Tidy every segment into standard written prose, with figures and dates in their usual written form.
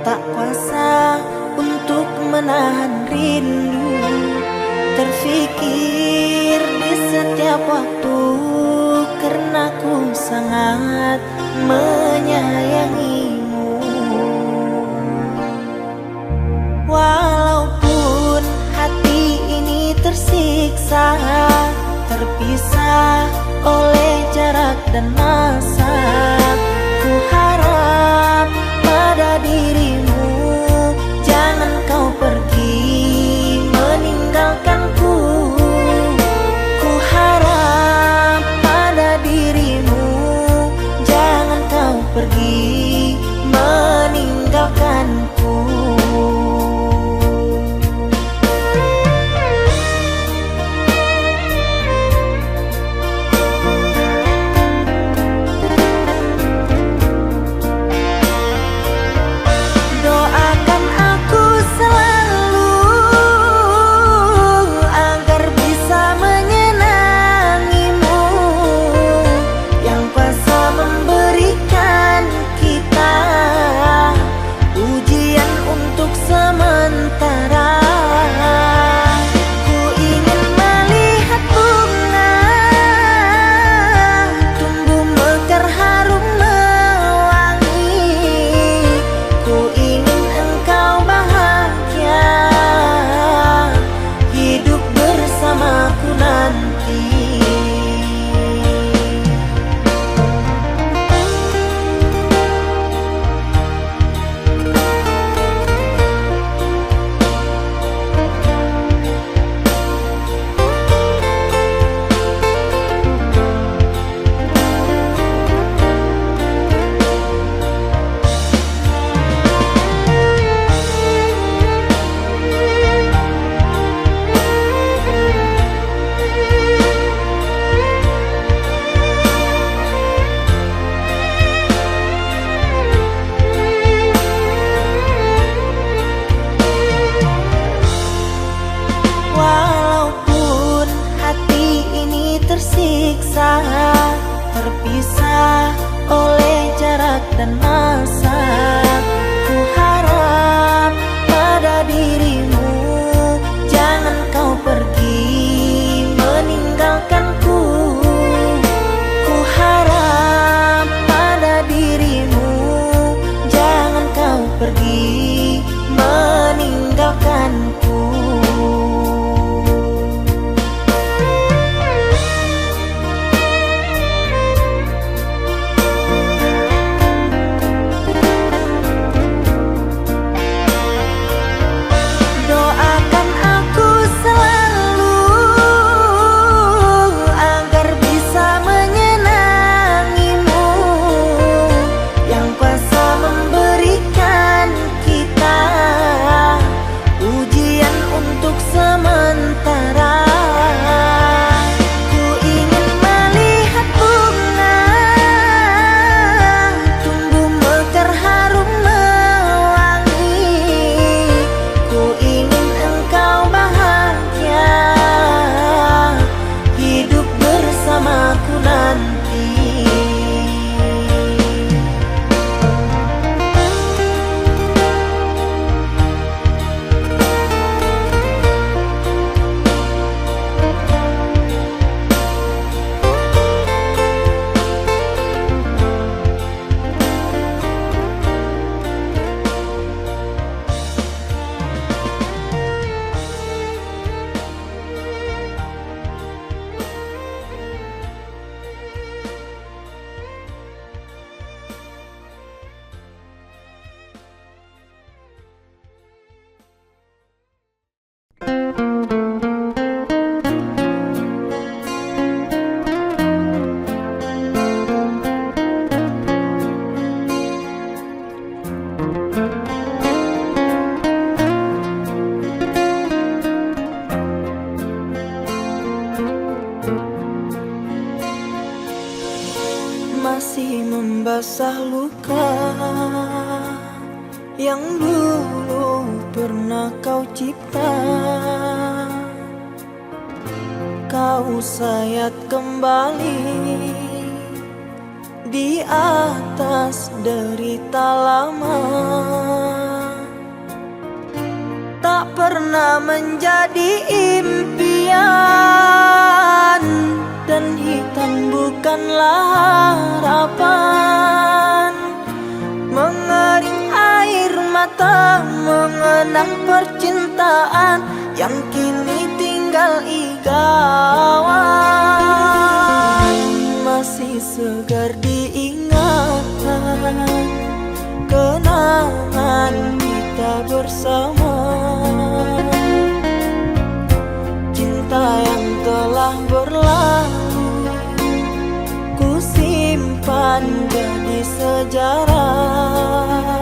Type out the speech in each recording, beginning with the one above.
tak kuasa untuk menahan rindu, terfikir di setiap waktu, karena ku sangat menyayangimu. Walaupun hati ini tersiksa, terpisah oleh jarak dan masa, ku harap pada dirimu jangan kau pergi meninggalkanku. Ku harap pada dirimu jangan kau pergi meninggalkanku. Tersiksa, terpisah oleh jarak dan masa, ku harap pada dirimu jangan kau pergi meninggalkanku. Ku harap pada dirimu jangan kau pergi meninggalkanku. Masih membasah luka yang dulu pernah kau cipta. Kau sayat kembali di atas derita lama. tak pernah menjadi impian, dan hitam bukanlah harapan. Mengering air mata mengenang percintaan yang kini tinggal igauan. Masih segar diingatan kenangan kita bersama, cinta yang telah berlalu ku simpan jadi sejarah.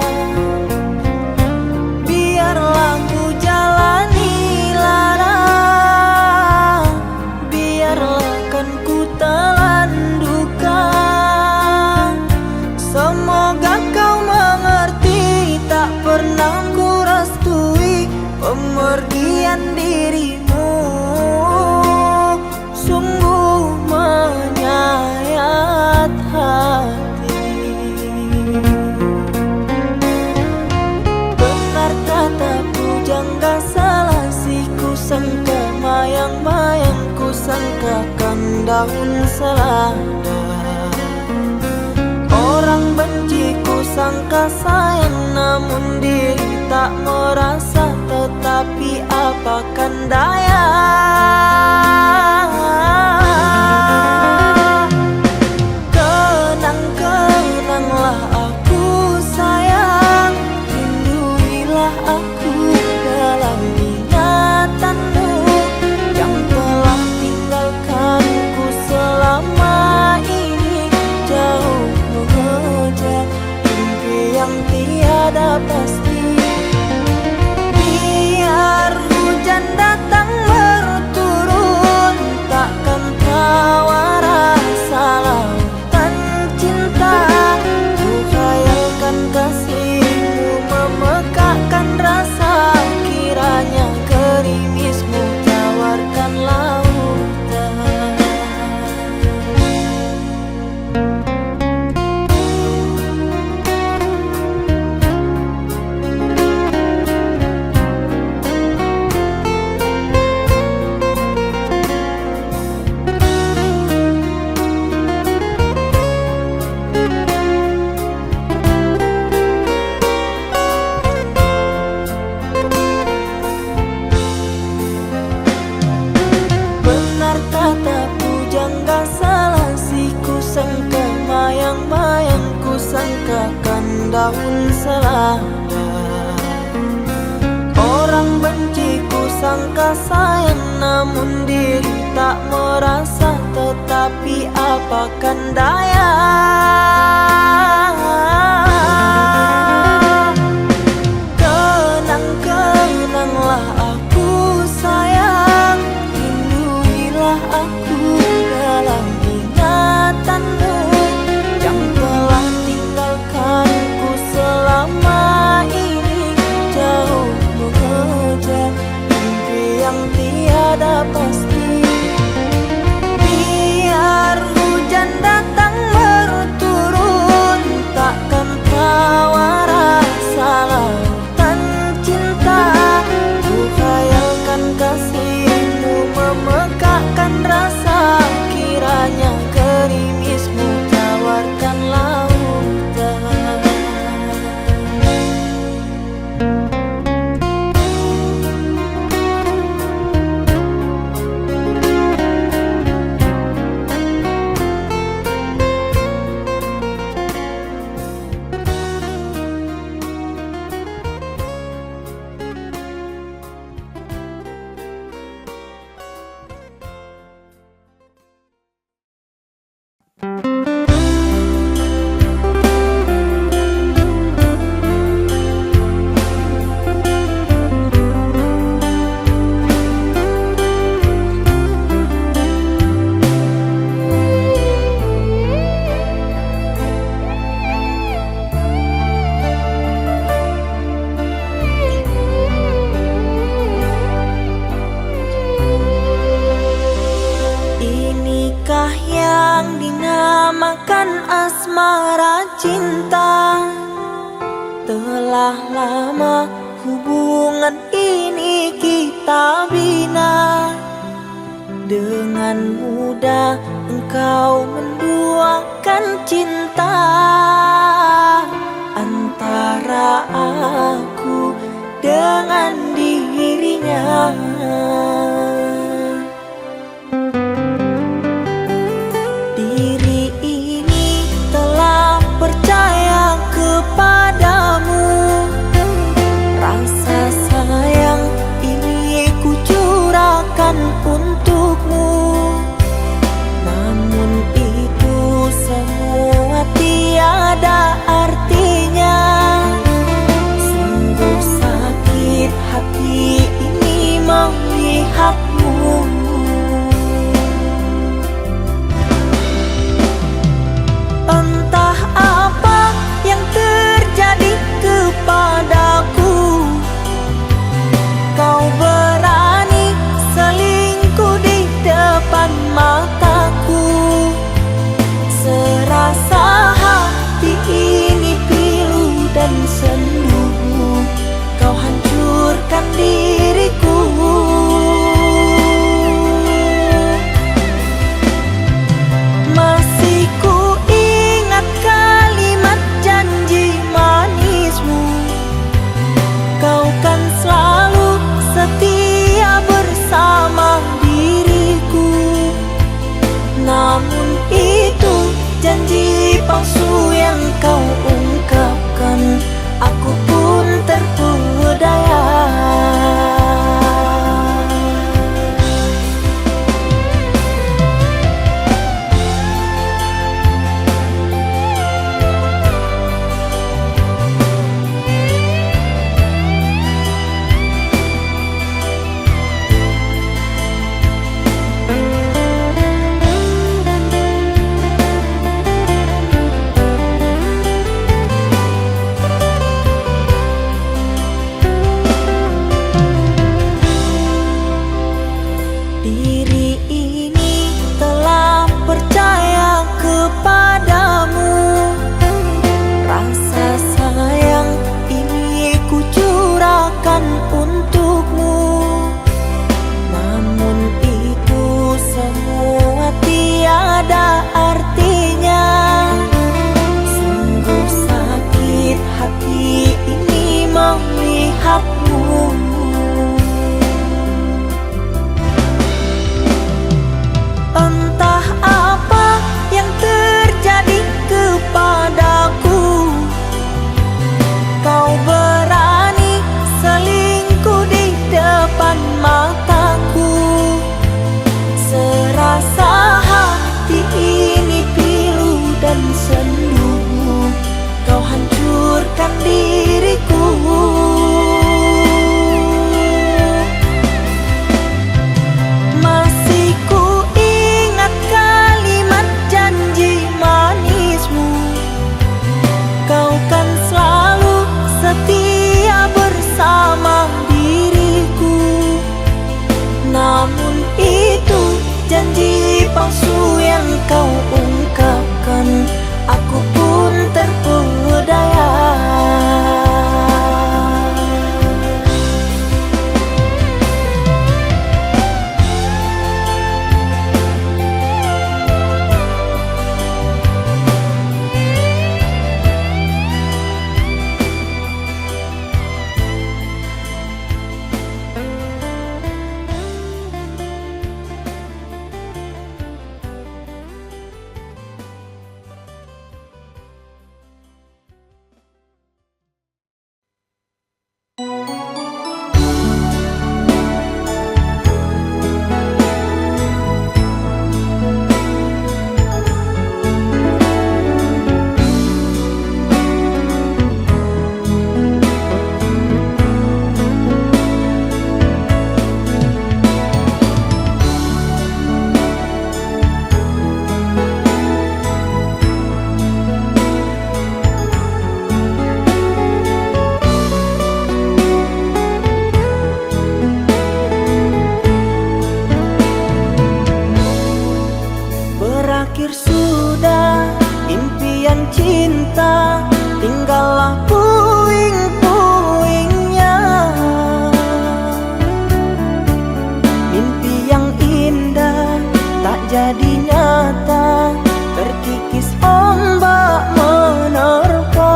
Biarlah ku jalani lara, biarlah kan ku telan duka. Semoga kau mengerti, tak pernah ku restui pemergian dirimu. Sungguh menyayat hati. Benar kata pujangga selasih, ku sangka mayang-mayang, ku sangkakan daun selada. Orang benci ku sangka sayang, namun diri tak merasa. Tetapi apakan daya, kenang-kenanglah aku sayang, rinduilah aku dalam ingatanmu yang telah tinggalkanku selama ini. Jauh mengejar mimpi yang tiada pasti. Biar hujan datang berturun, takkan tawa rasa lautan cinta. Ku khayalkan kasihmu memekakkan rasa, kiranya gerimismu tawarkan lautan. Benar kata pujangga selasih, ku sangka mayang-mayang, ku sangkakan daun selada. Orang benci ku sangka sayang, namun diri tak merasa. Tetapi apakan daya, kenang-kenanglah aku sayang, rinduilah aku dalam ingatanmu yang telah tinggalkanku selama ini. Jauh mengejar mimpi yang tiada pasti. Biar hujan datang berturun, takkan tawa rasa lautan cinta. Ku khayalkan kasihmu memekakkan rasa, kiranya gerimismu tawarkan lautan. asmara cinta. Telah lama hubungan ini tak bina. Dengan mudah engkau menduakan cinta antara aku dengan dirinya. Diri ini telah percaya kepadamu. Rasa sayang ini ku curahkan untukmu. Namun itu semua tiada artinya. Sungguh sakit hati ini melihatmu. Entah apa yang terjadi kepadaku, kau berani selingkuh di depan mataku. Serasa hati ini pilu dan sendu, kau hancurkan diriku. Masih ku ingat kalimat janji manismu, kau kan selalu setia bersama diriku. Namun itu janji palsu yang kau ungkapkan, aku pun terpedaya. Diri ini telah percaya kepadamu. Rasa sayang ini ku curahkan untukmu. Namun itu semua tiada artinya. Sungguh sakit hati ini melihatmu. Entah apa yang terjadi kepadaku, kau berani selingkuh di depan mataku. Serasa hati ini pilu dan sendu, kau hancurkan diriku. Masih ku ingat kalimat janji manismu, kau kan selalu setia bersama diriku. Namun itu janji palsu yang kau ungkapkan, aku pun terpedaya. jadi nyata, terkikis ombak menerpa.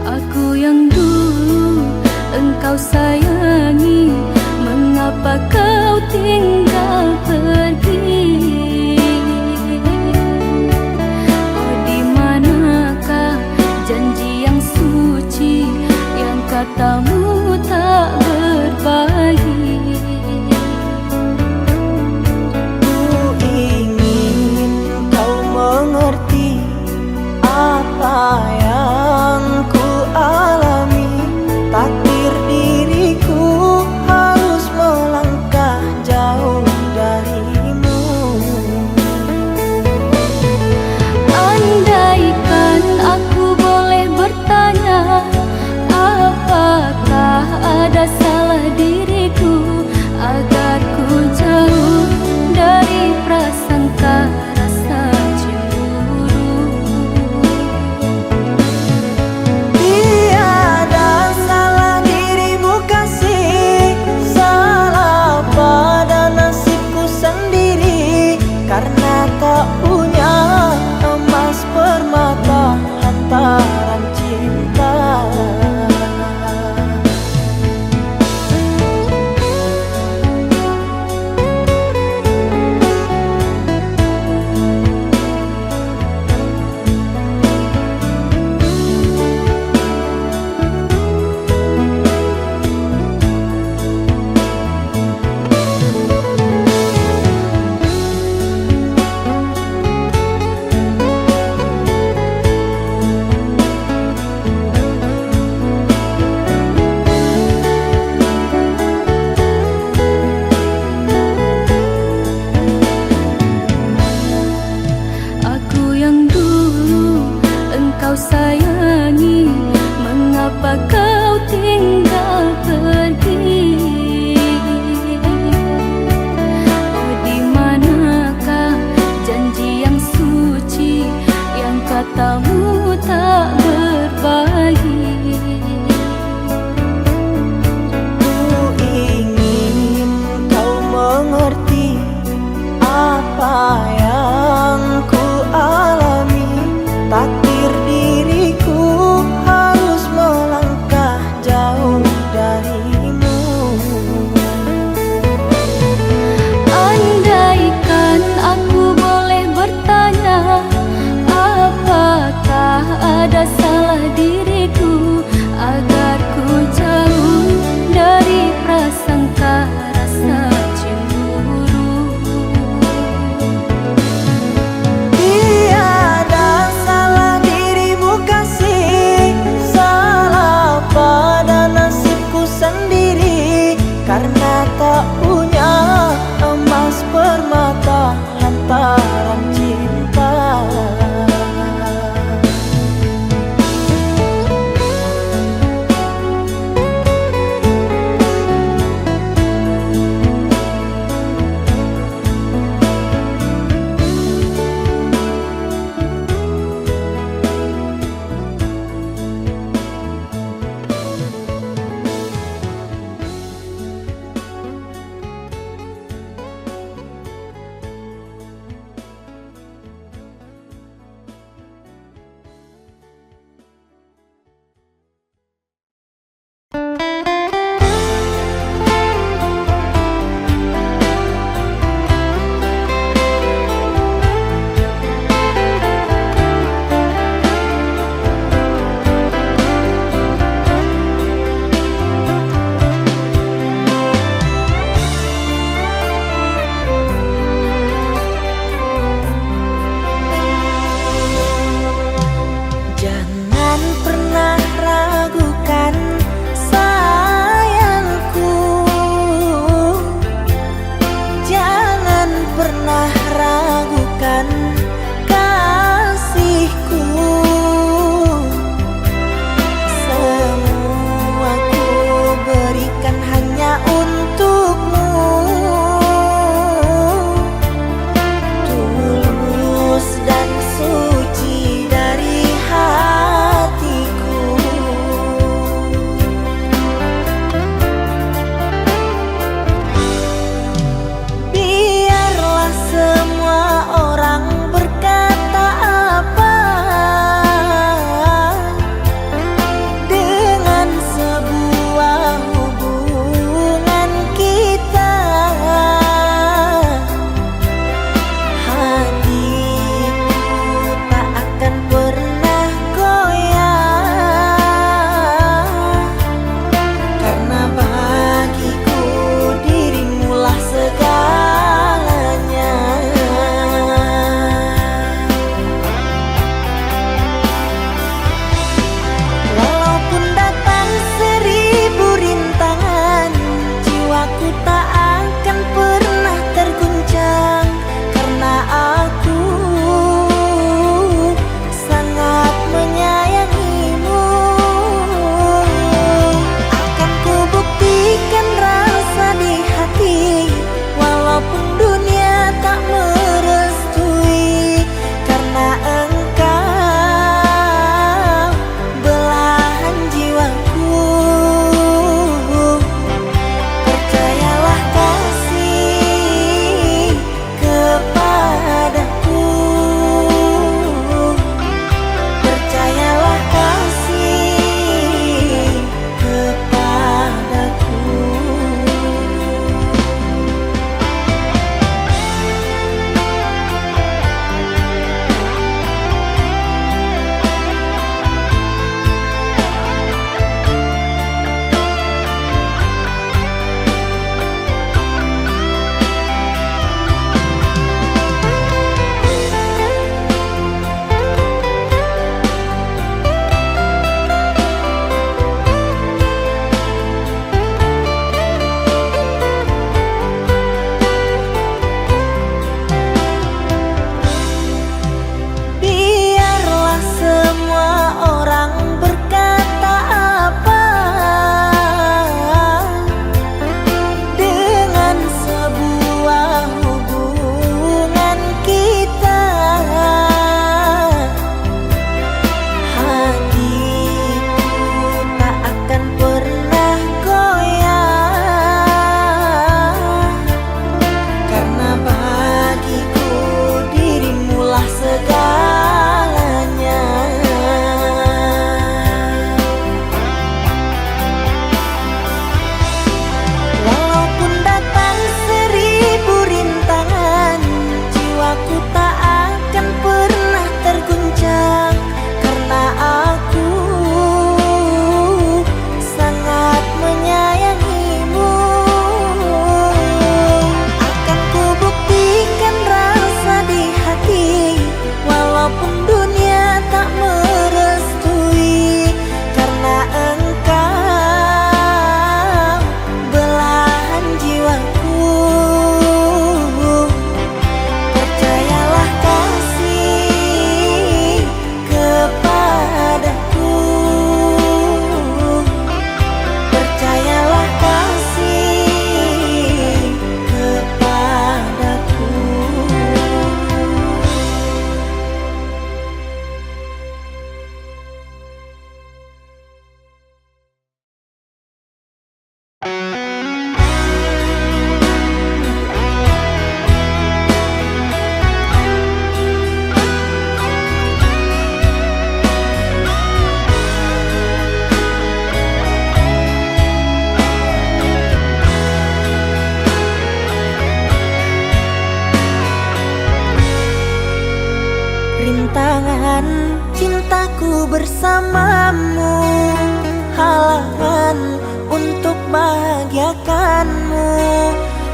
Aku yang dulu engkau sayangi, mengapa kau tinggal pergi? Oh, di manakah janji yang suci yang katamu tak berbagi? Ku ingin kau mengerti apa yang ku alami. Takdir diriku harus melangkah jauh darimu. Andaikan aku boleh bertanya, apakah ada salah diriku agar ku jauh dari prasangka rasa cemburu? Tiada salah dirimu kasih, salah pada nasibku sendiri, karena tak punya emas permata hantaran cinta. Aku yang dulu engkau sayangi, mengapa kau tinggal pergi? Oh, di manakah janji yang suci yang katamu tak berbagi? Ku ingin kau mengerti apa yang ku alami. Takdir diriku harus melangkah jauh darimu. Andaikan aku boleh bertanya, apakah ada salah diriku agar ku jauh dari prasangka rasa cemburu? Tiada salah dirimu kasih, salah pada nasibku sendiri, karena tak punya emas permata hantaran cinta. bersamamu, halangan untuk bahagiakanmu.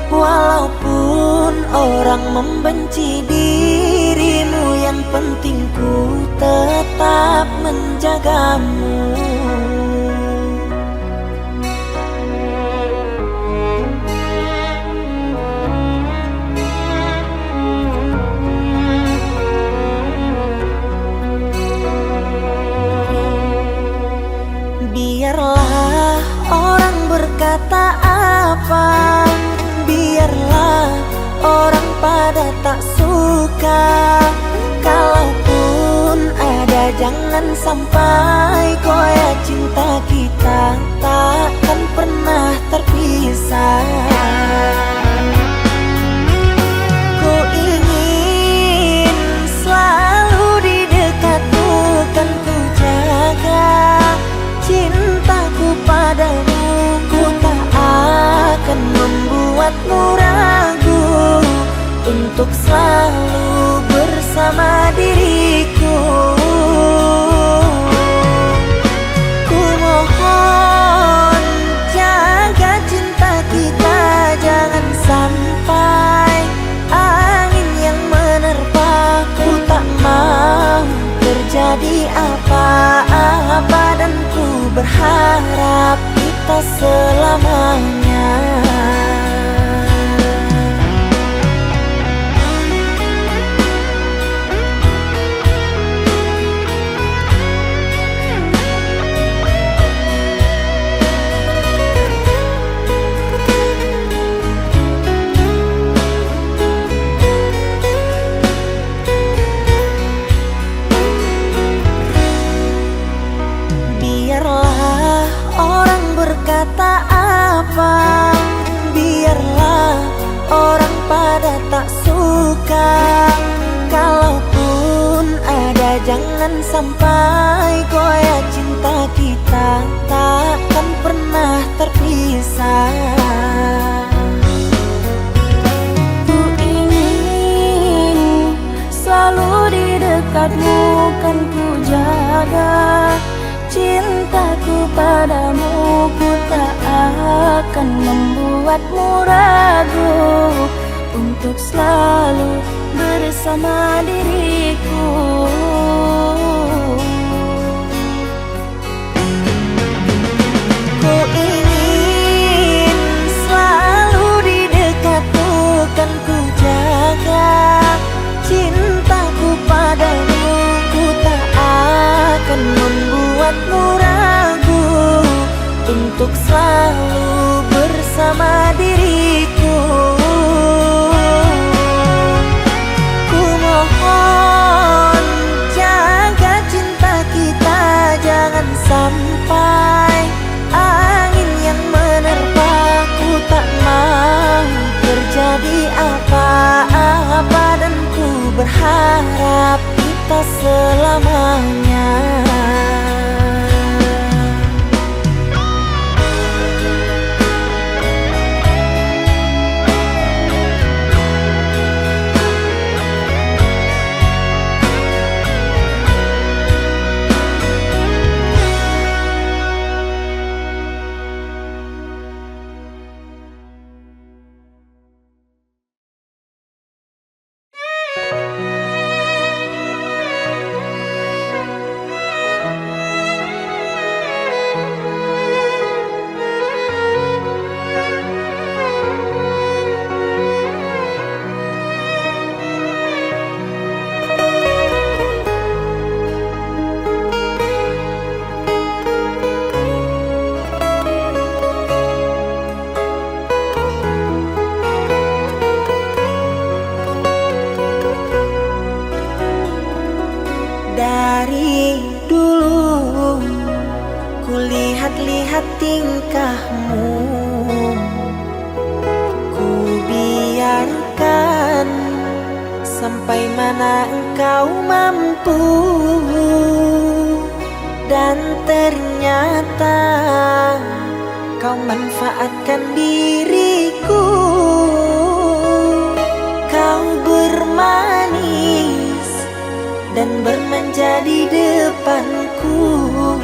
Walaupun orang membenci dirimu, yang penting ku tetap menjagamu. Biarlah orang berkata apa, biarlah orang pada tak suka. Kalaupun ada, jangan sampai koyak cinta kita takkan pernah terpisah. Ku ingin selalu di dekatmu, kan ku jaga cintaku padamu. Ku tak akan membuatmu ragu untuk selalu bersama diriku. Ku mohon jaga cinta kita, jangan sampai angin yang menerpa. Ku tak mau terjadi apa-apa, dan ku berharap kita selamanya. Biarlah orang berkata apa, biarlah orang pada tak suka. Kalaupun ada, jangan sampai koyak cinta kita takkan pernah terpisah. Ku ingin selalu di dekatmu, kan ku jaga cintaku padamu. Ku tak akan membuatmu ragu untuk selalu bersama diriku. Ku ingin selalu di dekatmu, kan ku jaga cintaku padamu. Ku tak akan membuatmu ragu untuk selalu bersama diriku. Ku mohon jaga cinta kita, jangan sampai angin yang menerpa. Ku tak mau terjadi apa-apa, dan ku berharap kita selamanya. Dari dulu ku lihat-lihat tingkahmu, ku biarkan sampai mana engkau mampu. Dan ternyata kau manfaatkan diriku. Kau bermanis dan bermanja di depanku.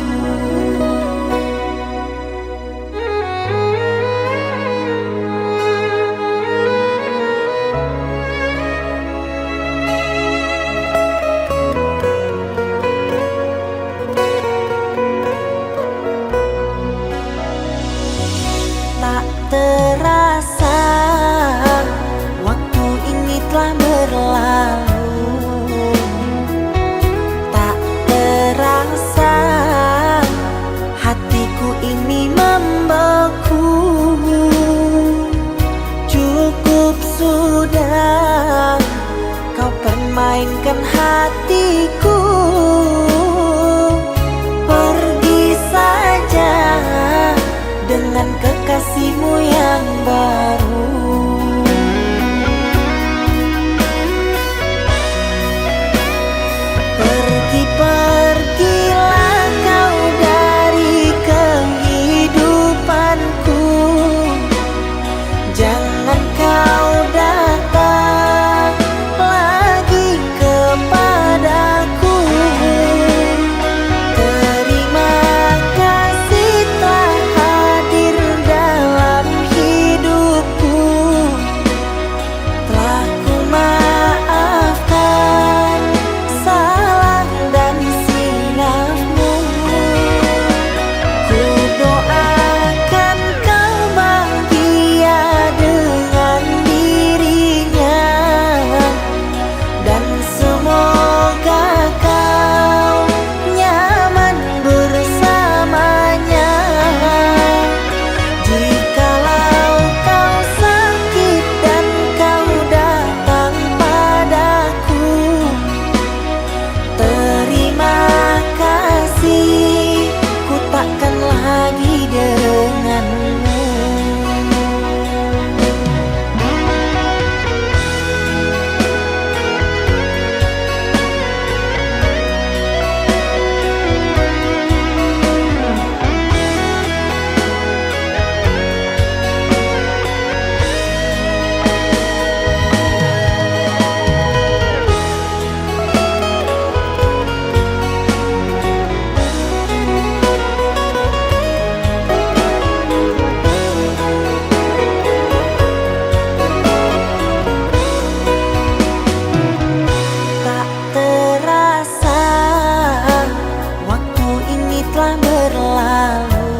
telah berlalu,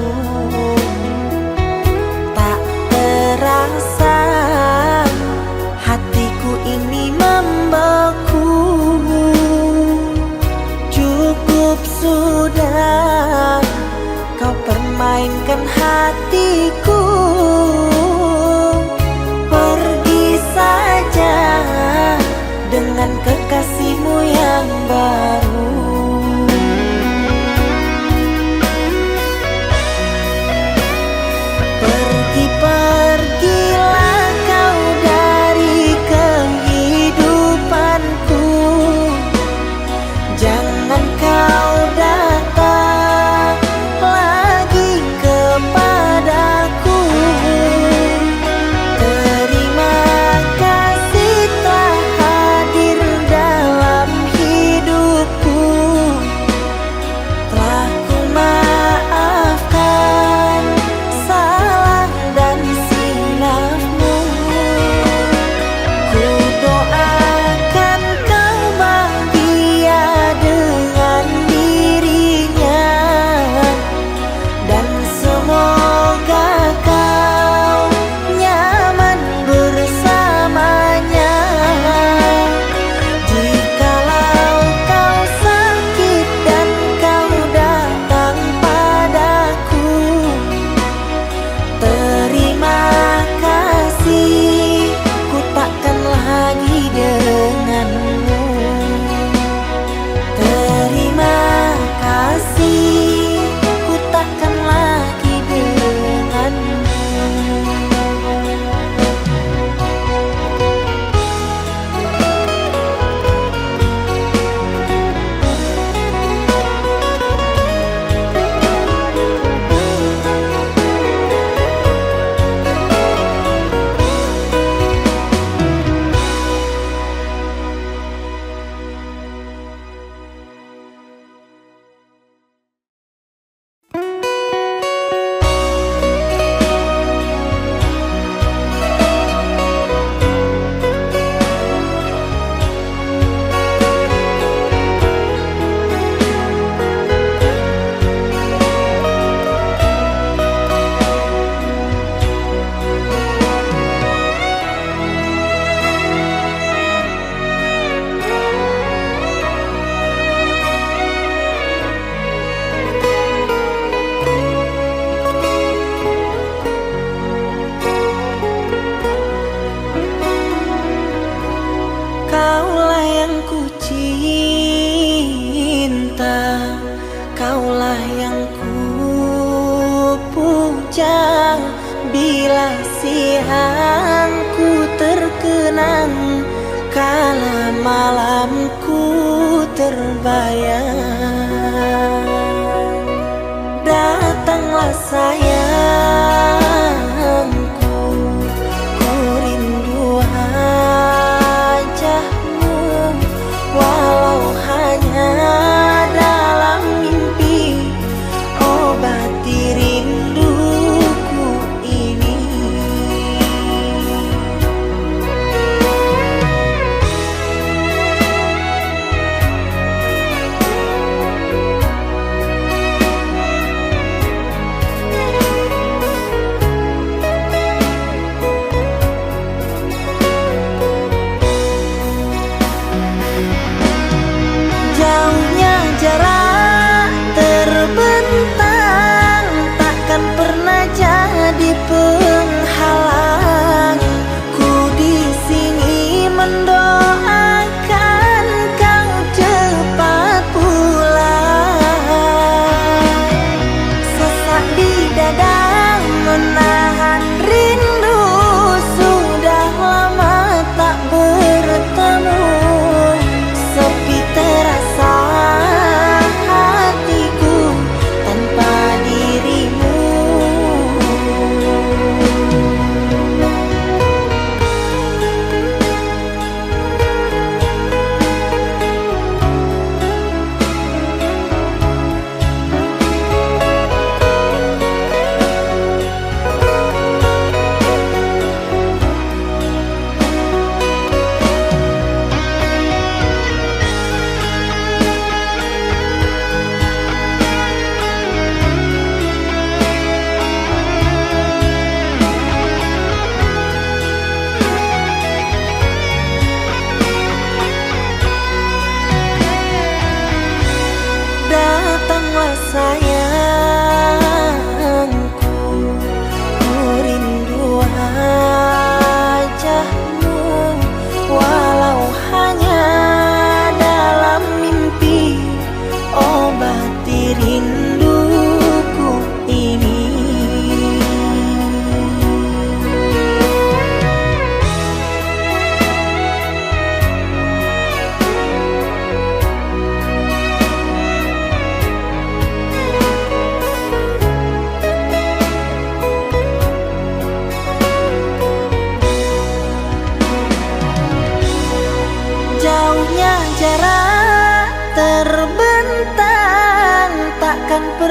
tak terasa hatiku ini membeku. Cukup sudah kau permainkan hatiku. Pergi saja dengan kekasihmu yang baru. Pergilah kau dari kehidupanku. Jangan kau datang lagi kepadaku. Terima kasih telah hadir dalam hidupku. Telah ku maafkan salah dan silapmu. Ku doakan kau bahagia dengan dirinya, dan semoga kau nyaman bersamanya. Jikalau kau sakit dan kau datang padaku, terima kasih, ku takkan lagi denganmu. Terima kasih, ku takkan lagi denganmu. Kaulah yang ku cinta, kaulah yang ku puja. Bila siang ku terkenang, kala malamku terbayang. Datanglah sayangku, ku rindu wajahmu. Walau hanya dalam mimpi, obati rinduku ini. Jauhnya jarak terbentang, takkan pernah jadi penghalang. Ku di sini mendoakan kau cepat pulang. Sesak di dada menahan rindu, sudah lama tak bertemu. Sepi terasa hatiku tanpa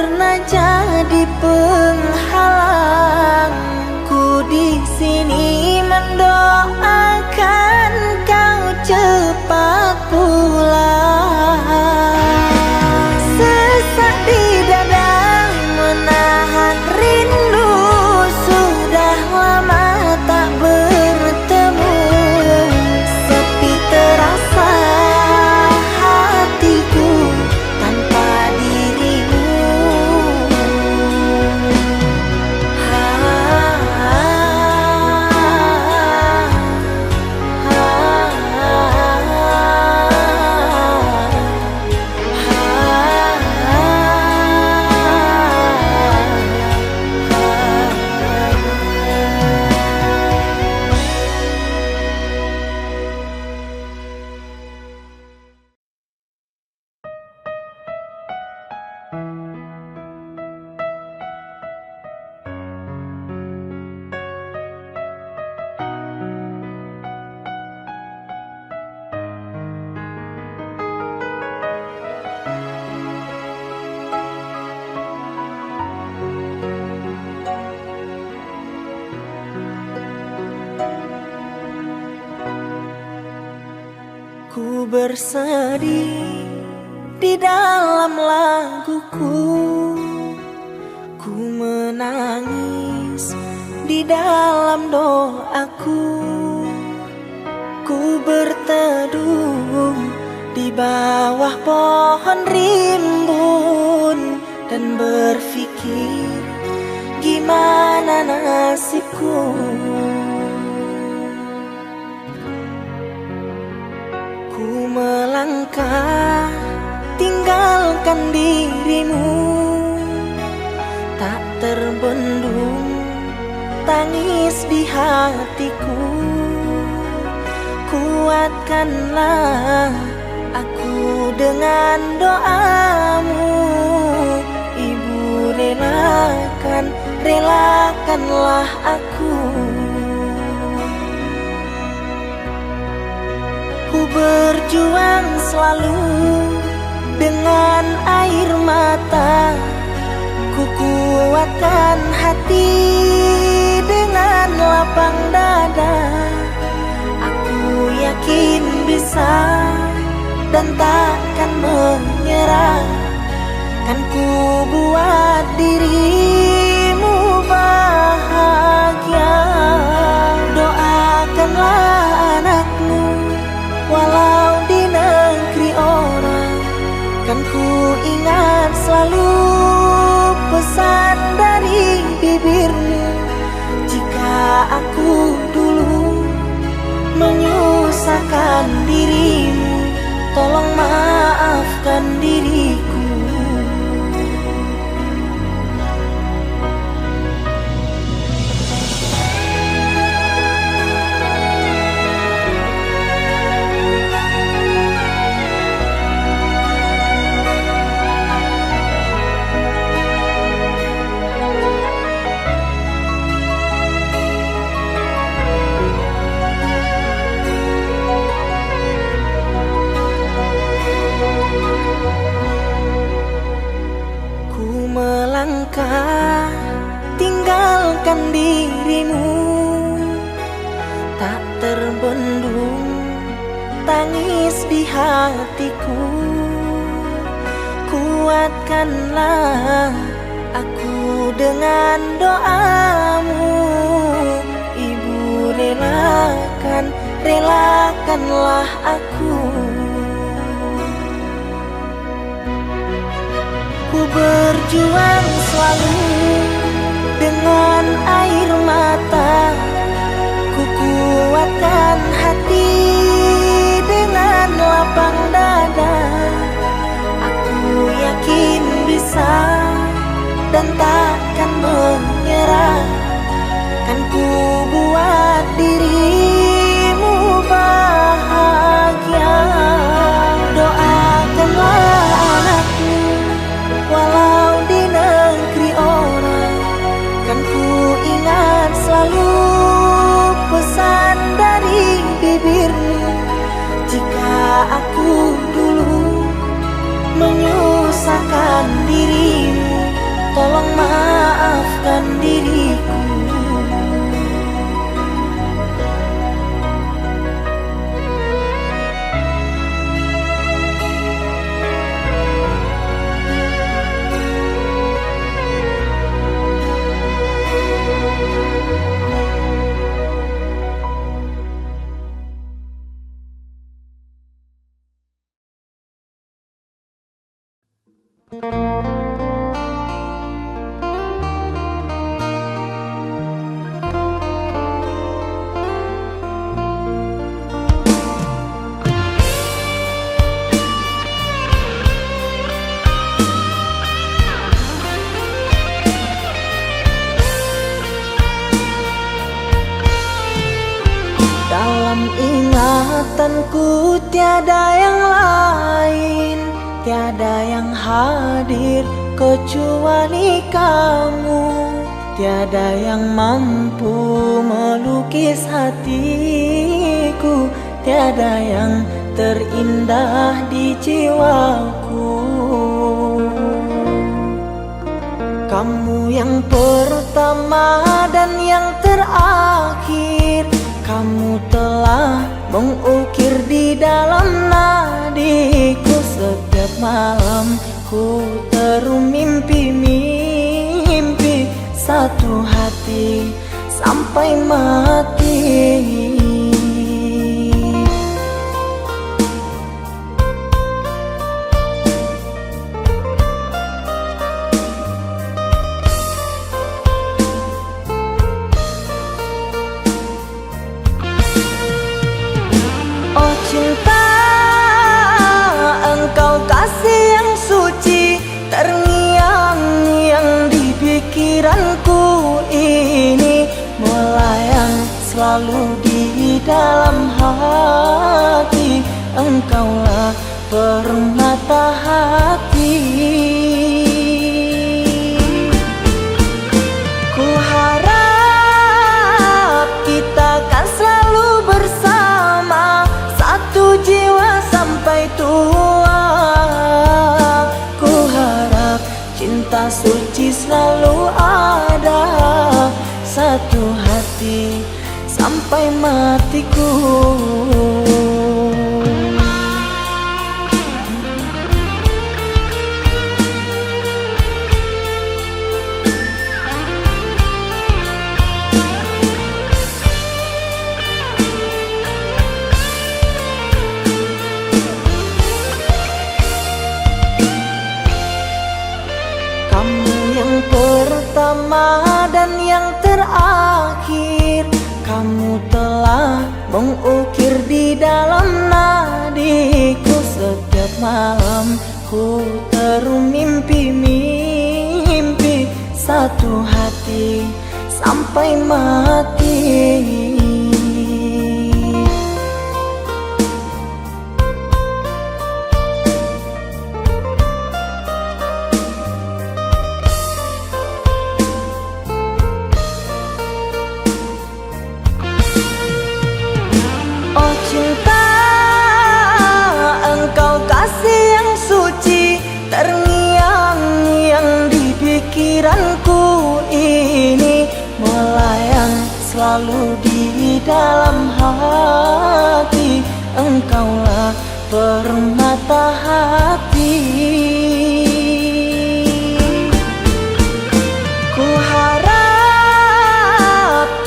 pernah jadi penghalang. Ku di sini mendoakan kau cepat pulang. Sesak di dada menahan rindu, sudah lama tak bertemu. Sepi terasa hatiku tanpa dirimu. Ku bersedih di dalam laguku, ku menangis di dalam doaku. Ku berteduh di bawah pohon rimbun dan berpikir gimana nasibku. Ku melangkah tinggalkan dirimu, tak terbendung tangis di hatiku. Kuatkanlah aku dengan doamu, Ibu relakanlah aku. Ku berjuang selalu dengan air mata, ku kuatkan hati dengan lapang dada. Aku yakin bisa dan takkan menyerah, kan ku buat dirimu bahagia. Doakanlah anakmu walau di negeri orang, kan ku ingat selalu pesan dari bibirmu. Jika aku dulu menyusahkan dirimu, tolong maafkan diriku. Melangkah tinggalkan dirimu, tak terbendung tangis di hatiku. Kuatkanlah aku dengan doamu, Ibu relakanlah aku. Ku berjuang selalu dengan air mata, ku kuatkan hati dengan lapang dada. Aku yakin bisa dan takkan menyerah, kan ku buat dirimu bahagia. Doakanlah anakmu walau di negeri orang, kan ku ingat selalu pesan dari bibirmu. Jika aku dulu menyusahkan dirimu, ingatanku tiada yang lain, tiada yang hadir kecuali kamu, tiada yang mampu melukis hatiku, tiada yang terindah di jiwaku. Kamu yang pertama dan yang terakhir, kamu telah mengukir di dalam nadiku. Setiap malam ku terum mimpi-mimpi satu hati sampai mati. Cinta, engkau kasih yang suci, terngiang-ngiang di pikiranku ini, melayang selalu di dalam hati. Engkaulah permata hati. Ku harap kita kan selalu bersama, satu jiwa sampai tua. Ku harap cinta suci selalu ada, satu hati sampai matiku. Pertama dan yang terakhir, kamu telah mengukir di dalam nadiku. Setiap malam ku terum mimpi-mimpi satu hati sampai mati. Cinta, engkau kasih yang suci, terngiang-ngiang di pikiranku ini, melayang selalu di dalam hati. Engkaulah permata hati. Ku harap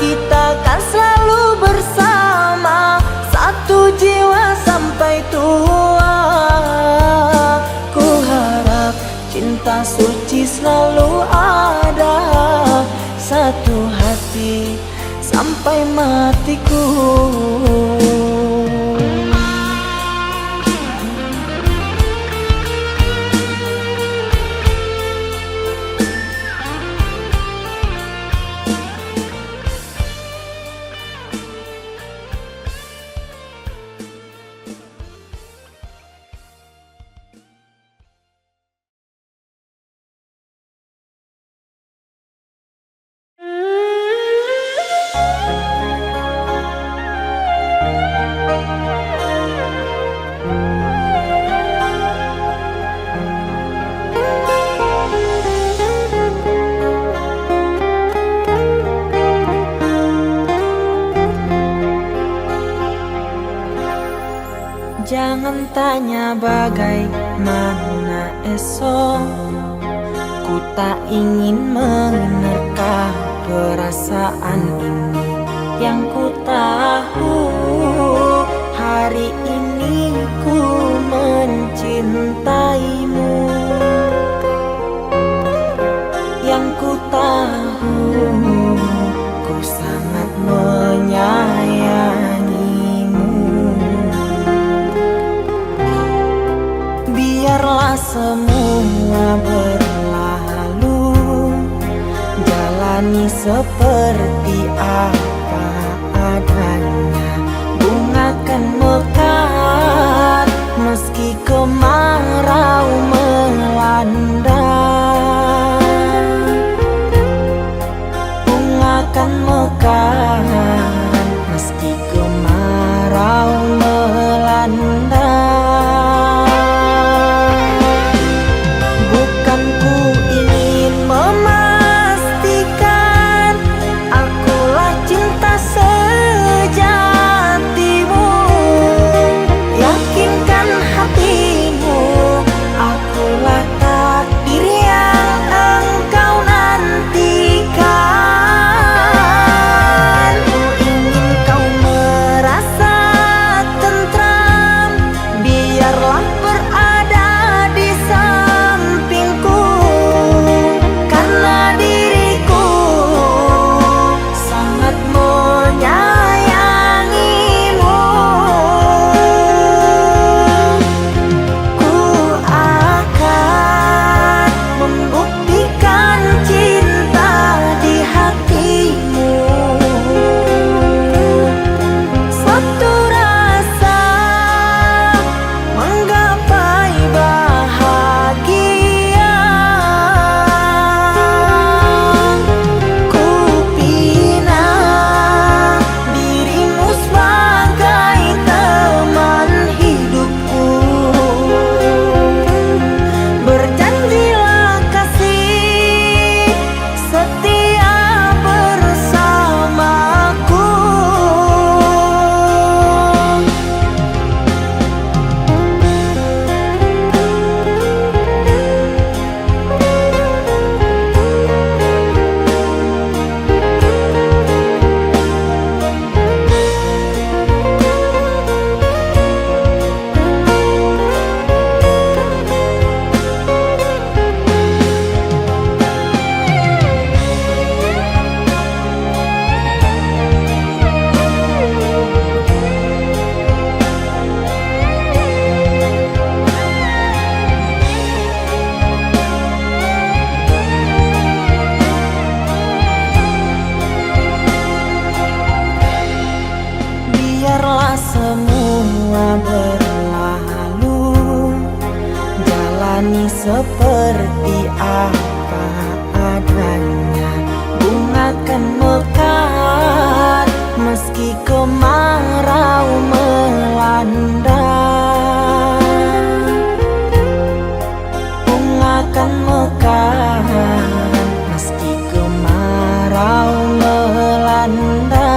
kita kan selalu bersama, satu jiwa sampai tua. Ku harap cinta suci selalu ada, satu hati sampai matiku. Jangan tanya bagaimana esok, ku tak ingin menerka perasaan ini. Yang ku tahu hari ini ku mencintaimu. Yang ku tahu ku sangat menyayangimu. Biarlah semua berlalu, jalani seperti apa adanya. Bunga kemarau melanda, bunga akan mekar meski kemarau melanda. Bukan ku ingin memastikan akulah cinta sejatimu, yakinkan hatimu akulah takdir yang engkau nantikan. Ku ingin kau merasa tentram, biarlah berada di sampingku, karena diriku sangat menyayangimu. Ku akan membuktikan cinta di hatimu. Satu rasa menggapai bahagia, ku pinang dirimu sebagai teman hidupku. Berjanjilah kasih setia bersamaku. Biarlah semua berlalu, jalani seperti apa adanya. Bunga akan mekar meski kemarau melanda, bunga akan mekar meski kemarau melanda.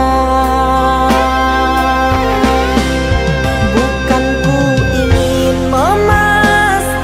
Bukan ku ingin memastikan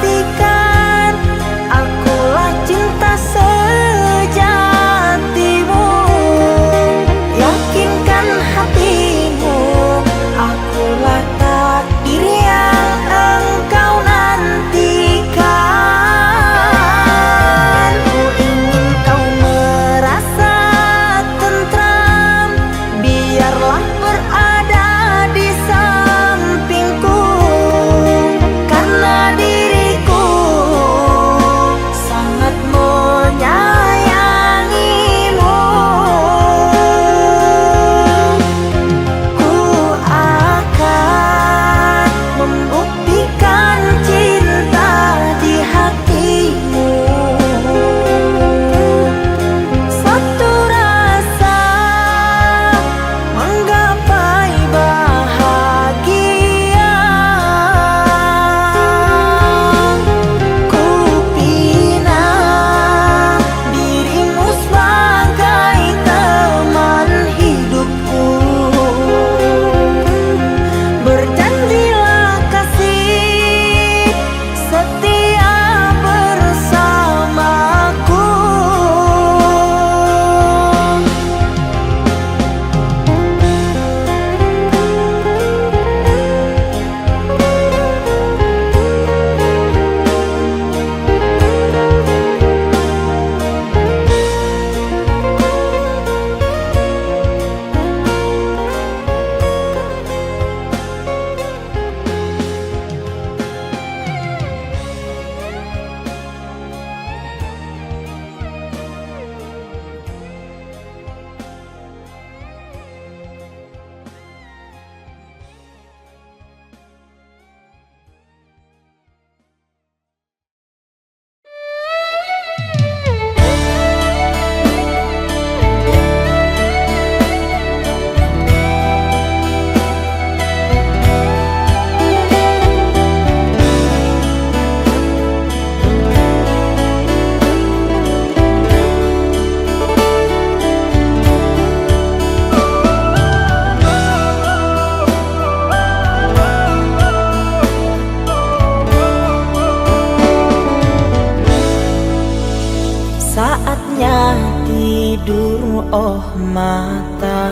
tidur oh mata,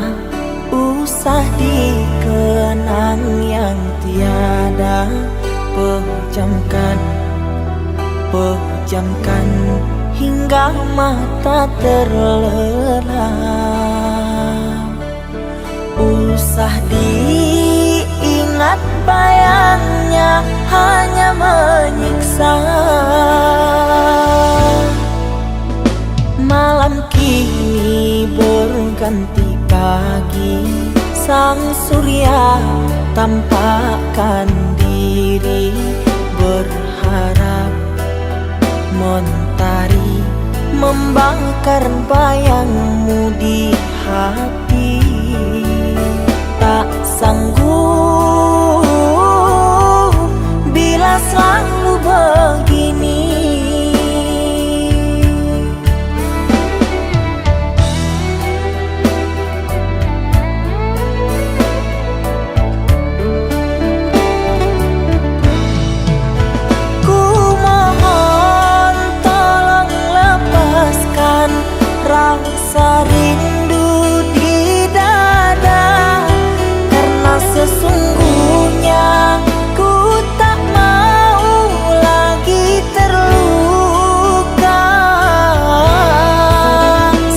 usah dikenang yang tiada. Pejamkan, pejamkan hingga mata terlelap. Usah diingat bayangnya hanya menyiksa. Malam kini berganti pagi, sang surya tampakkan diri, berharap mentari membakar bayangmu di hati. Tak sanggup bila selalu begini. Rasa rindu di dada, karena sesungguhnya ku tak mau lagi terluka.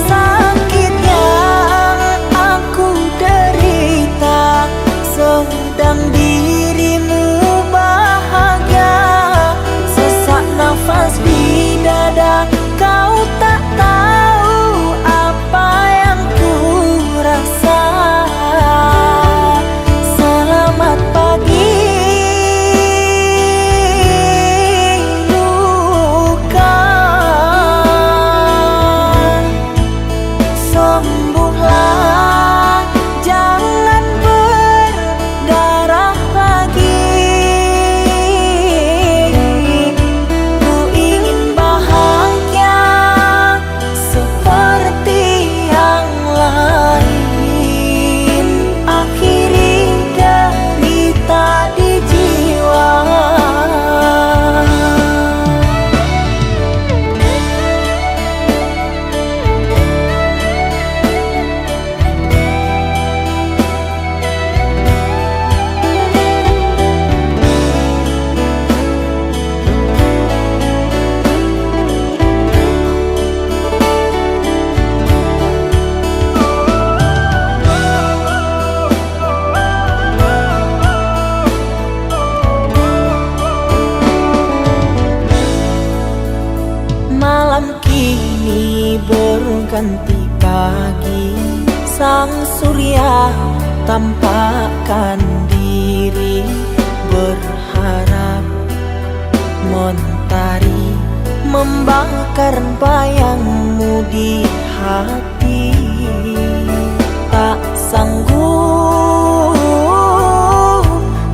Sakit yang aku derita, sedang dirimu bahagia. Sesak nafas di dada, kau tak tahu apa yang ku rasa. Selamat pagi luka, sembuhlah, jangan berdarah lagi. Ku ingin bahagia seperti yang lain, akhiri derita di jiwa. Malam kini berganti pagi, sang surya tampakkan diri, berharap mentari membakar bayangmu di hati. Tak sanggup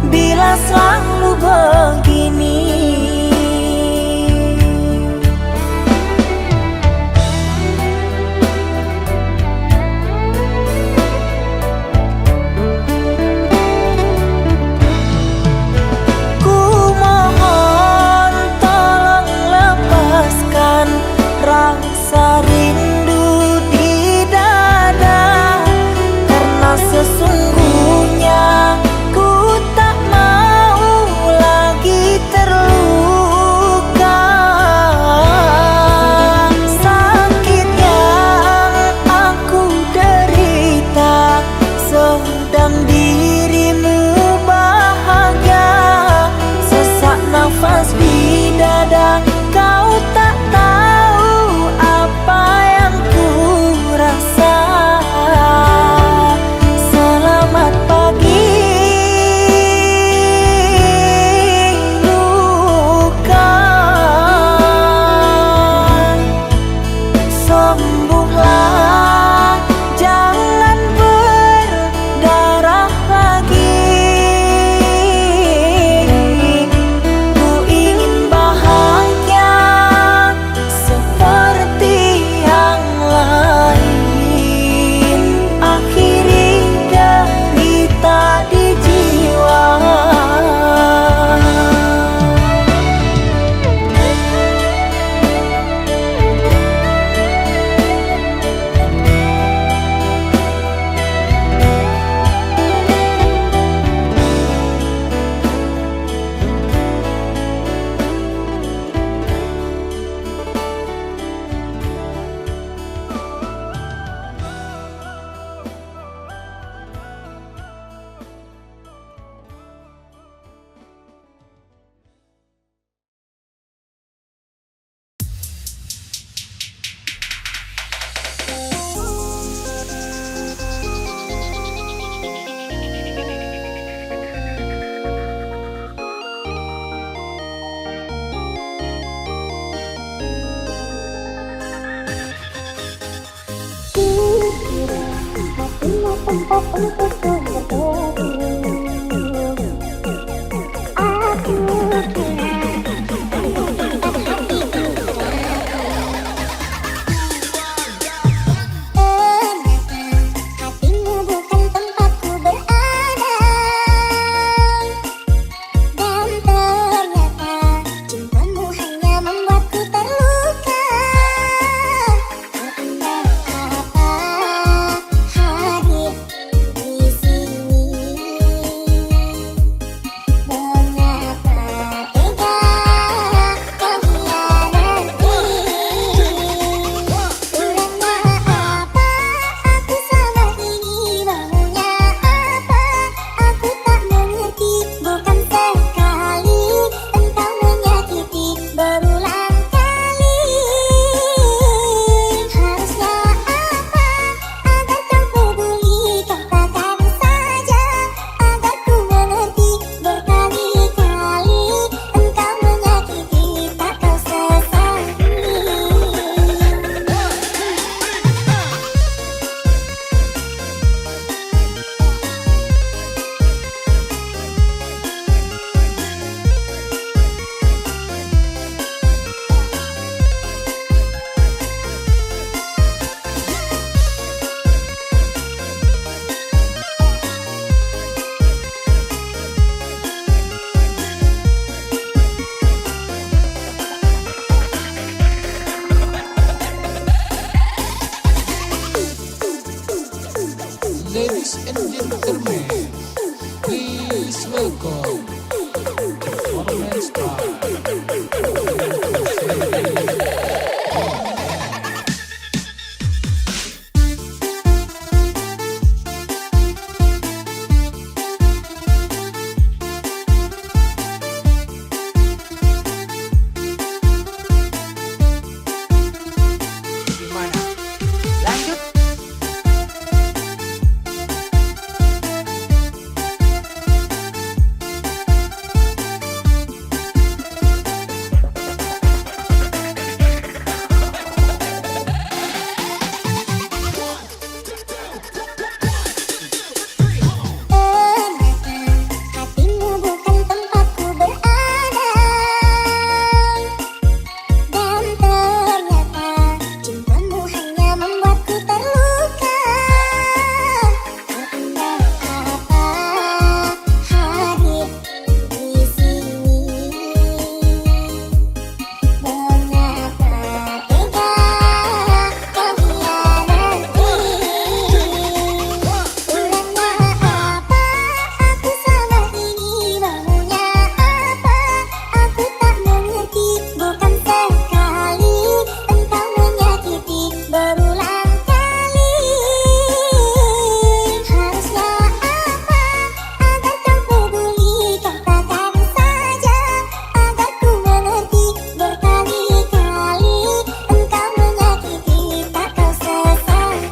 bila selalu begini. Rasa rindu di dada, karena sesungguhnya ku tak mau lagi terluka. Sakit yang aku derita, sedang dirimu bahagia. Sesak nafas di dada, kau tak tahu apa yang ku rasa. Selamat pagi luka, sembuhlah, jangan berdarah lagi. Ku ingin bahagia seperti yang lain, akhiri derita di jiwa. tempat untukku berdiri. Aku kira tempat hatiku ternyata hatimu bukan tempatku berada. Dan ternyata cintamu hanya membuatku terluka. Entah apa hadir di sini. Mengapa tega kau hianati? Kurangnya apa aku sama ini? Maunya apa aku tak mengerti. Bukan sekali engkau menyakiti berulang kali. Harusnya apa agar kau peduli? Katakan saja agar ku mengerti. Berkali-kali engkau menyakiti tak kau sesali. Ladies and gentlemen, please welcome performance by Gimana? Lanjut. Ternyata hatimu bukan tempatku berada. Dan ternyata cintamu hanya membuatku terluka. Entah apa hadir di sini. Mengapa tega kau hianati? Kurangnya apa aku sama ini? Maunya apa aku tak mengerti. Bukan sekali engkau menyakiti berulang kali. Harusnya apa agar kau peduli? Katakan saja agar ku mengerti. Berkali-kali engkau menyakiti tak kau sesali.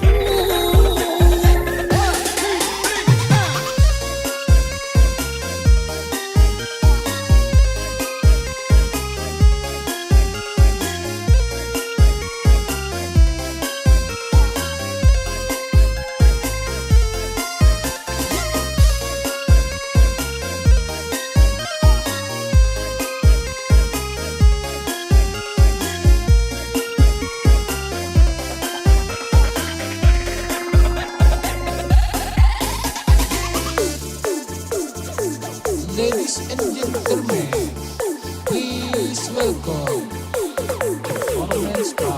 Ladies and gentlemen, please welcome performance by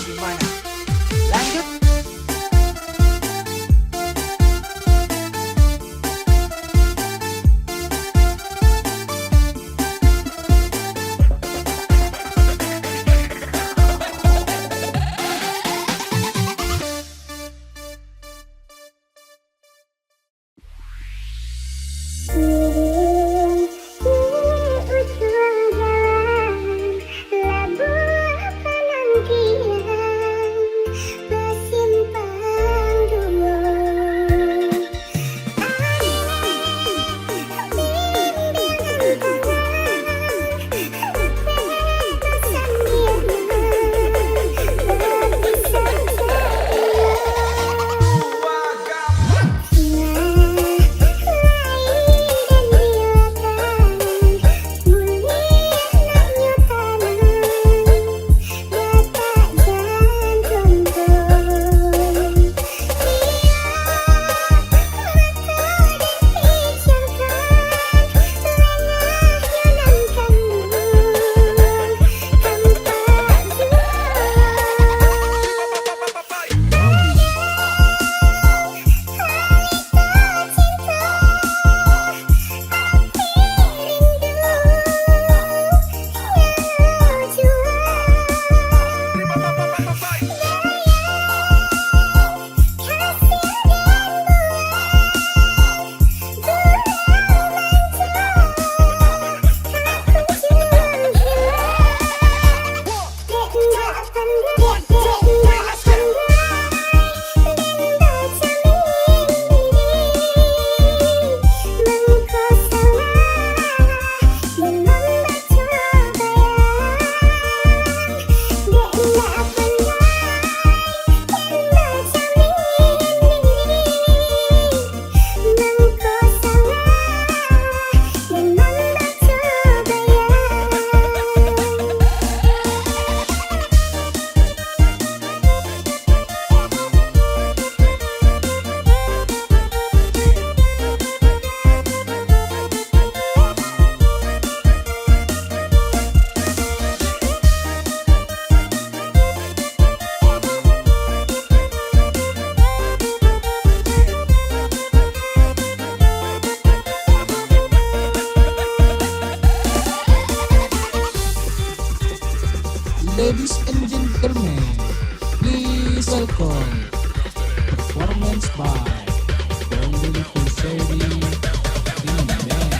Gimana? Lanjut. Ladies and gentlemen, please welcome performance by Golden Kuseri Band.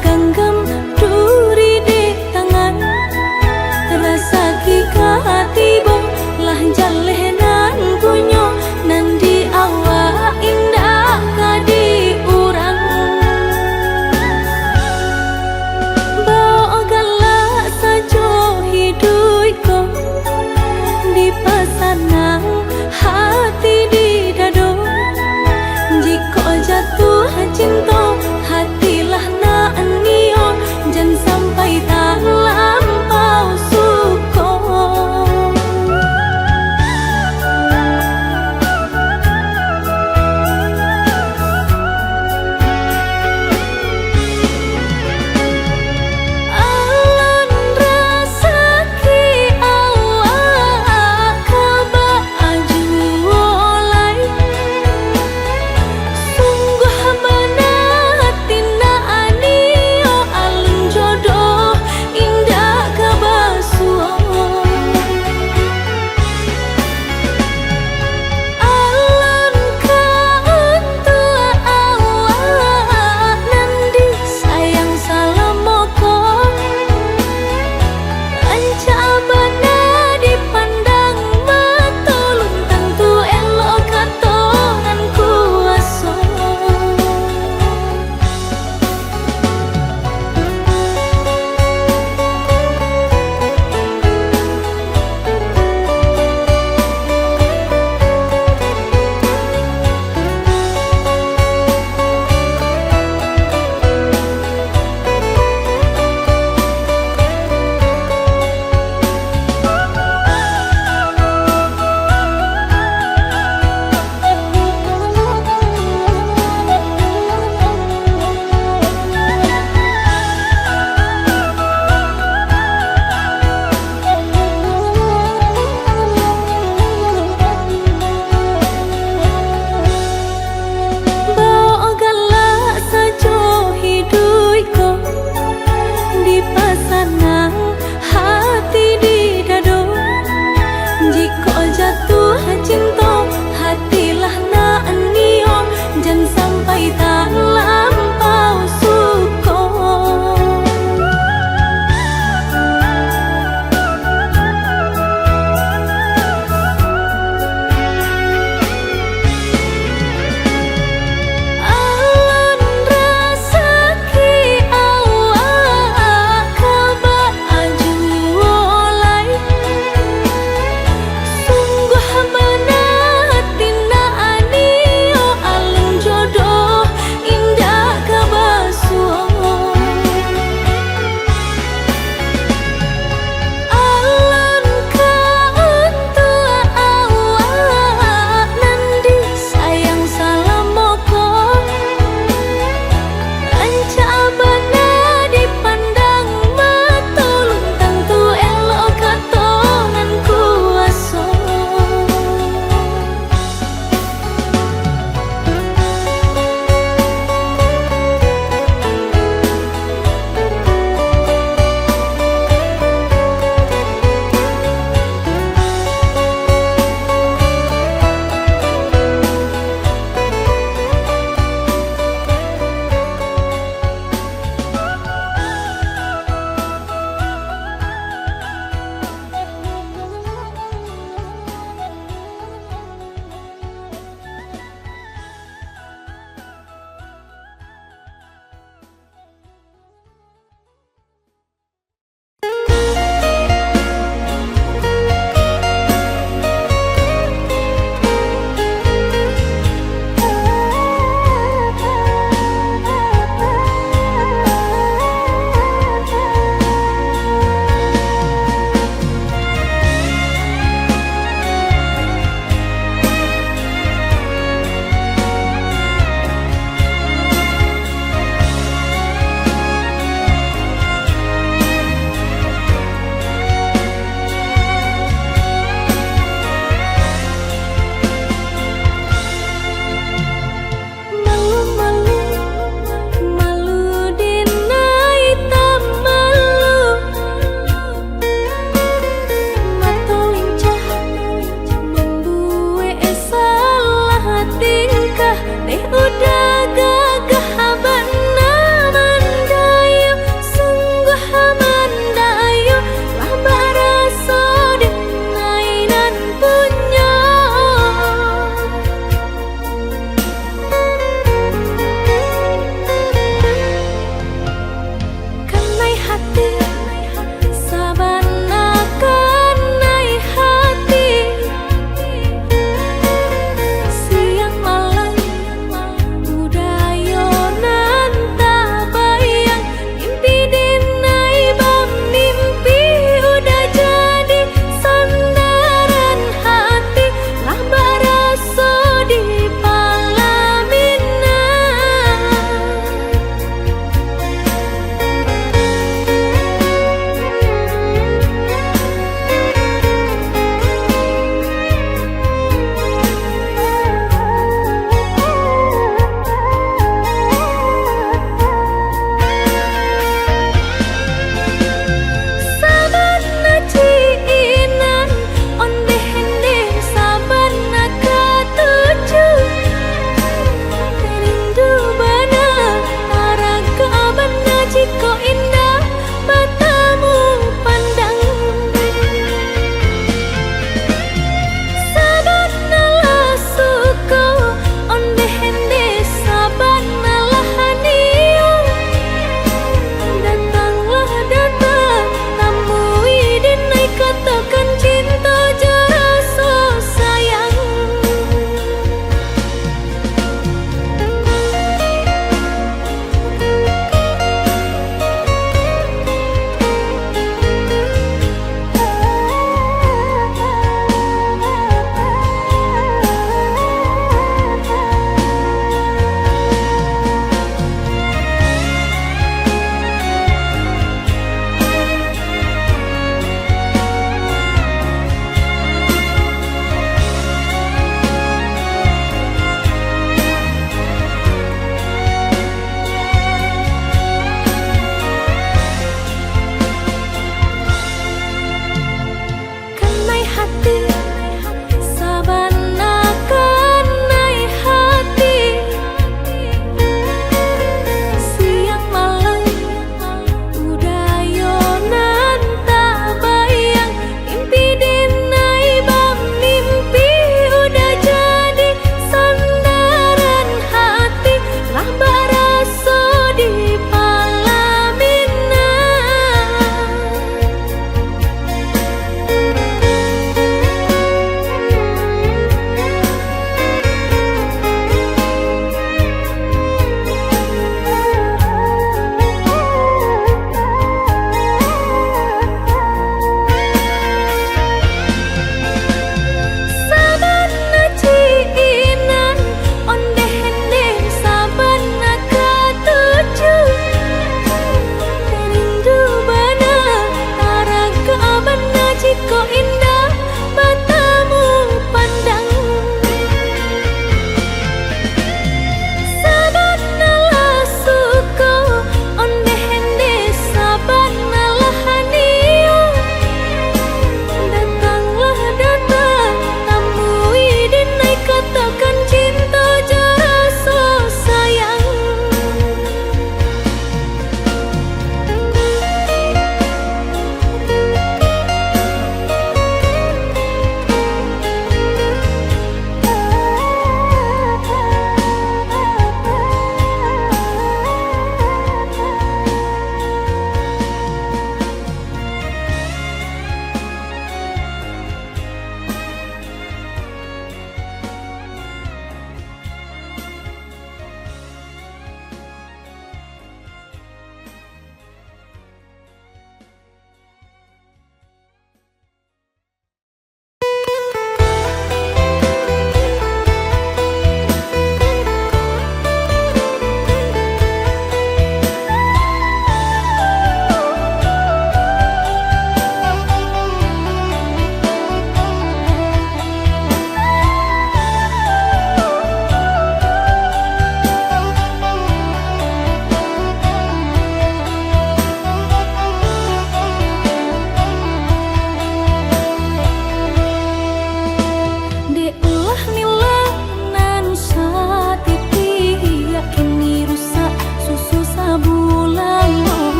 genggam duri di tangan, rasa kika tiba lah jalenan punyo nan di awak indah kadi urang. Bawa galak sajo hidupku di pesanang hati di dado. Jika jatuh cinta hatilah na nio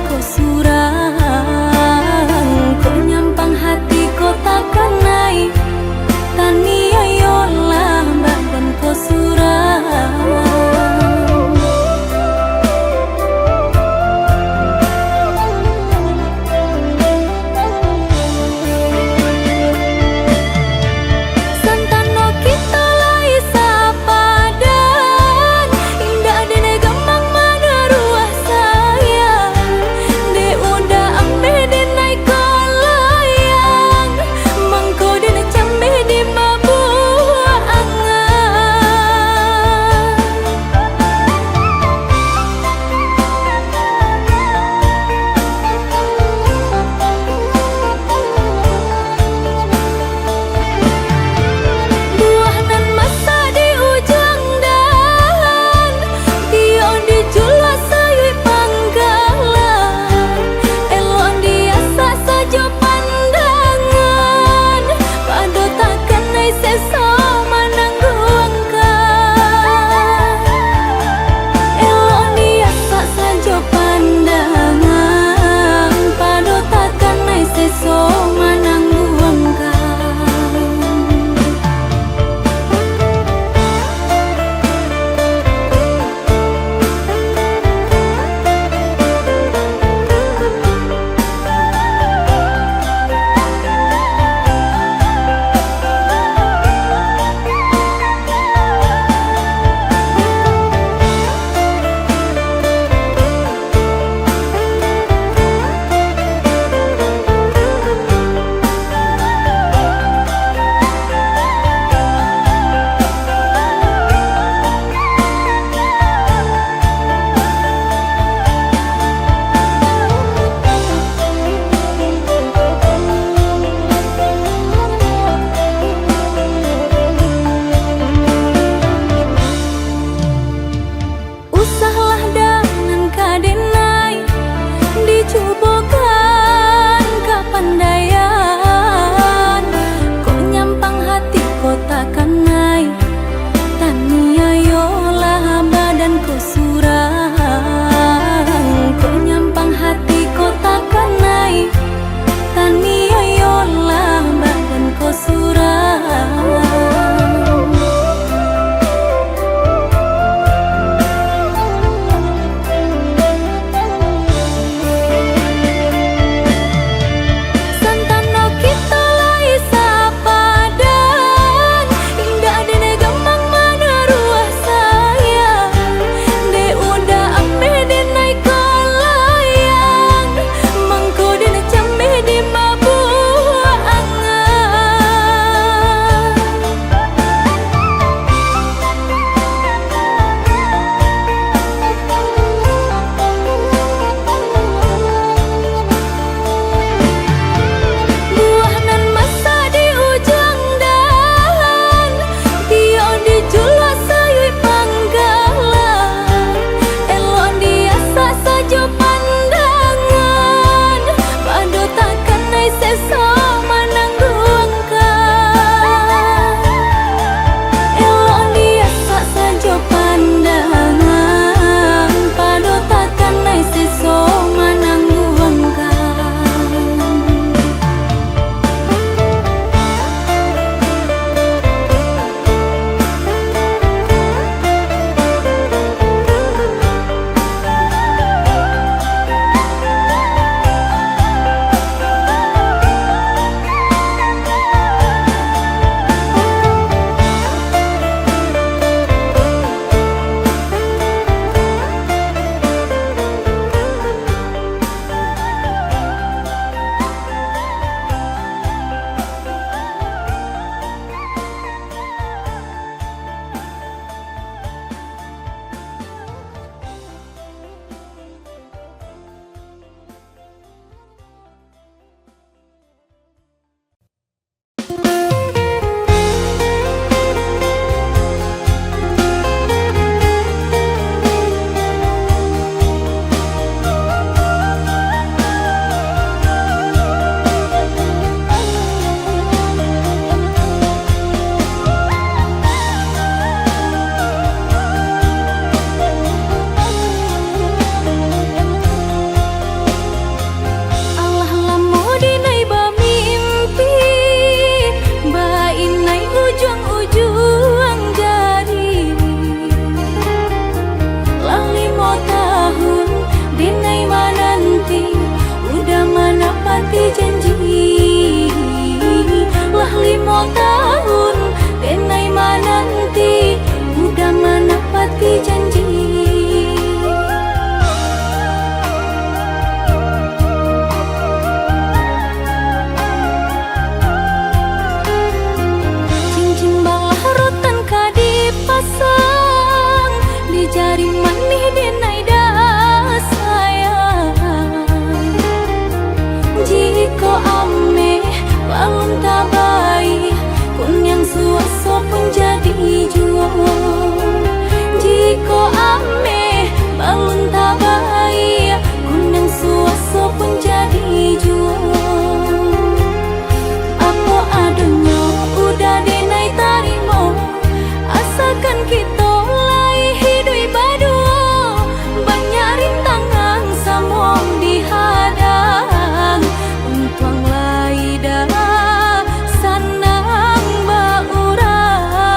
kau surang, kau nyampang hati kau takkan naik. Tania yola badan kau surang. Santano kita lai sapadan, indah dene gamang mana ruah sayang. De udah ambe de naik kolayang, mangko dene cambe di mabua angan. Buah nan masa di ujung dahan, tion di jula sayui panggalan. Elon diasa saja pandangan, pado takkan nai seso manangguangkan. Elon diasa saja pandangan, pado takkan nai seso manangguangkan. Usahlah dengan kadenai, dicobokan kapandaian. Kau nyampang hati kau takkan naik. Tania yola badan kau surang, kau nyampang hati kau takkan naik. Tania yola badan kau surang. tabai kun yang suaso pun jadi juo. Jiko ame balun tabai kun yang suaso pun jadi juo. Apa adanya udah denai tarimo, asalkan kita lai hidup badua. Banyak rintangan samong dihadang, untuang lai dah sanang baurang.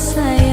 sayang.